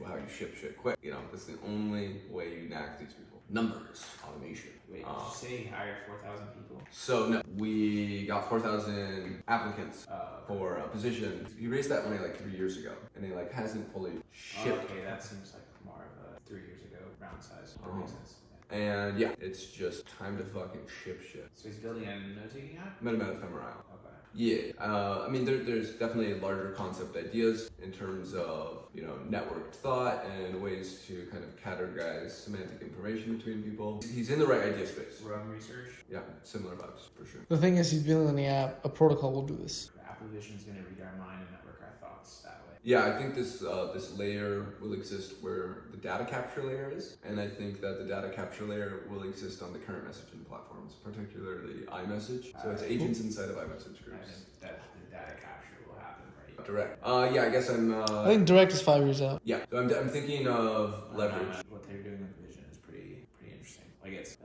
how you ship shit quick. You know, that's the only way you nag these people. Numbers, automation. Wait, did you say you hired 4,000 people? So no, we got 4,000 applicants for a position. He raised that money like 3 years ago, and he like hasn't fully shipped. Okay, that seems like more of a 3 years ago round size. That makes sense. And yeah, it's just time to fucking ship shit. So he's building a note-taking app? Meta ephemeral. Okay. Yeah, I mean, there's definitely larger concept ideas in terms of, you know, networked thought and ways to kind of categorize semantic information between people. He's in the right idea space. Run research? Yeah, similar vibes, for sure. The thing is, he's building the app. A protocol will do this. The application is going to read our mind and network our thoughts that way. Yeah, I think this layer will exist where the data capture layer is, and I think that the data capture layer will exist on the current messaging platforms, particularly iMessage. So it's agents inside of iMessage I groups. think that the data capture will happen, right? Direct. Yeah, I guess I'm. I think direct is 5 years out. Yeah, so I'm thinking of leverage. What they're doing with the vision is pretty interesting. Like it's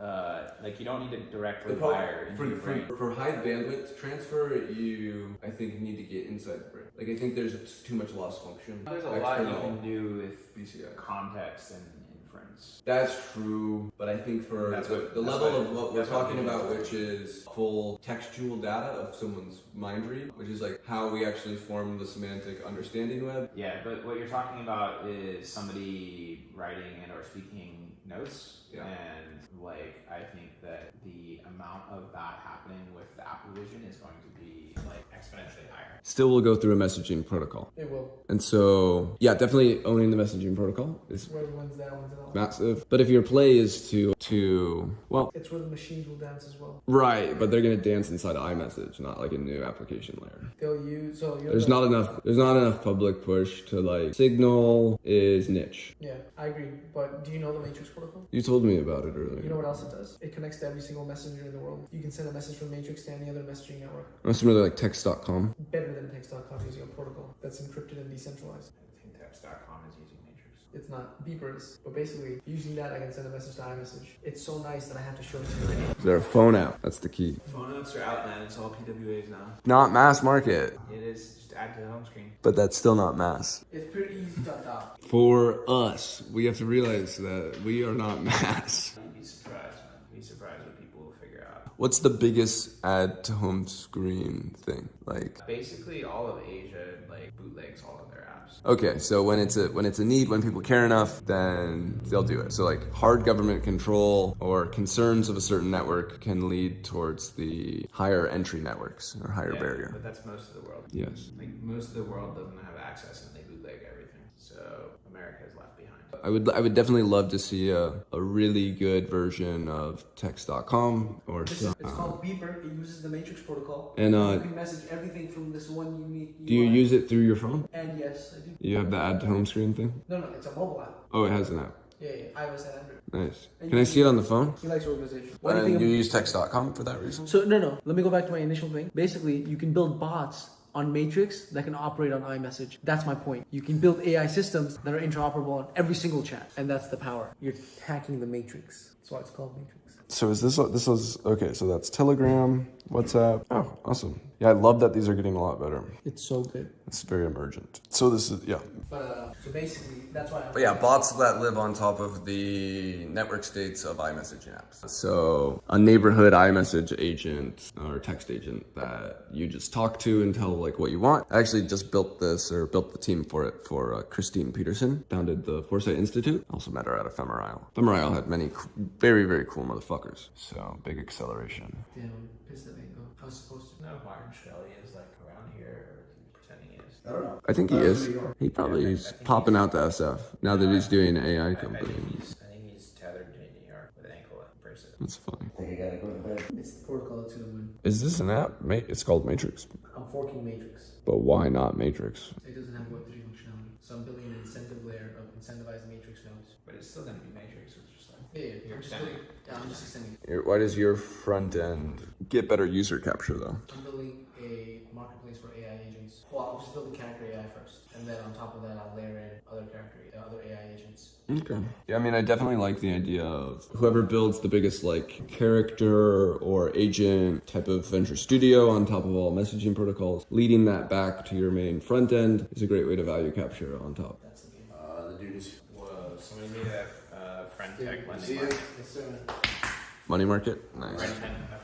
like you don't need to directly The problem- wire into your brain. for high bandwidth transfer, you I think need to get inside the brain. Like I think there's too much loss function. There's a lot you External can do with BCI. context and inference. That's true, but I think for That's the what- level that's of what- what we're that's what talking we about, do. which is full textual data of someone's mind read, which is like how we actually form the semantic understanding web. Yeah, but what you're talking about is somebody writing and or speaking notes. Yeah. And like I think that the amount of that happening with the Apple Vision is going to be like exponentially higher. Still will go through a messaging protocol. It will. And so, yeah, definitely owning the messaging protocol is Where everyone's that, one's out. massive. But if your play is to well, It's where the machines will dance as well. right, but they're gonna dance inside of iMessage, not like a new application layer. They'll use There's not enough public push to like Signal is niche. Yeah, I agree. But do you know the Matrix protocol? You told me about it earlier. You know what else it does? It connects to every single messenger in the world. You can send a message from Matrix to any other messaging network. That's really like text.com. Better than text.com using a protocol that's encrypted and decentralized. I think Text.com is using Matrix. It's not beepers, but basically using that I can send a message to iMessage. It's so nice that I have to show it to you. Is there a phone app? That's the key. Phone notes are out, man. It's all PWAs now. Not mass market, It is just add to the home screen. but that's still not mass. It's pretty easy to adopt. For us, we have to realize that we are not mass. You'd be surprised, man. Be surprised what people will figure out. What's the biggest add to home screen thing? Like, Basically, all of Asia like bootlegs all of their apps. okay, so when it's a need, when people care enough, then they'll do it. So like hard government control or concerns of a certain network can lead towards the higher entry networks or higher barrier. But that's most of the world. Yes. Like most of the world doesn't have access and they bootleg everything. So America is left behind. I would definitely love to see a really good version of text.com or It's called Beeper. It uses the Matrix protocol. And, you can message everything from this one unique UI. do you use it through your phone? And yes, I do. You have the add to home screen thing? No, it's a mobile app. Oh, it has an app. Yeah, iOS and Android. Nice. Can I see it on the phone? He likes organization. What do you And think you of- use text.com for that reason? So no. Let me go back to my initial thing. Basically, you can build bots on Matrix that can operate on iMessage. That's my point. You can build AI systems that are interoperable on every single chat, and that's the power. You're hacking the Matrix. That's why it's called Matrix. So is this was okay, so that's Telegram, WhatsApp. Oh, awesome. Yeah, I love that these are getting a lot better. It's so good. It's very emergent. So this is, yeah. But so basically, that's why. But yeah, bots that live on top of the network states of iMessaging apps. So a neighborhood iMessage agent or text agent that you just talk to and tell like what you want. I actually just built this or built the team for it for Christine Peterson, founded the Foresight Institute. Also met her at Ephemeral. Ephemeral had many very, very cool motherfuckers. So big acceleration. Damn, pissed at me. I was supposed to. No, Martin Shkreli is like around here, or is he pretending he is? I don't know. I think he is. He probably is popping out the SF now that he's doing AI I company. think he's tethered to New York with an ankle bracelet. reverse it. That's funny. I think I gotta go to bed. It's the protocol that's gonna win. Is this an app? It's called Matrix. I'm forking Matrix. But why not Matrix? It doesn't have Web3 functionality. So I'm building an incentive layer of incentivized Matrix nodes. But it's still gonna be Matrix, it's just like Yeah, I'm just extending it. Why does your front end get better user capture though? I'm building a marketplace for AI agents. Well, I'll just build the character AI first, and then on top of that, I'll layer in other AI agents. Okay. Yeah, I mean, I definitely like the idea of whoever builds the biggest like character or agent type of Venture Studio on top of all messaging protocols, leading that back to your main front end is a great way to value capture on top. That's the game. The dude is. whoa, somebody made a friend tech lending See ya. market. Yes, sir. Money market? Nice. A friend tech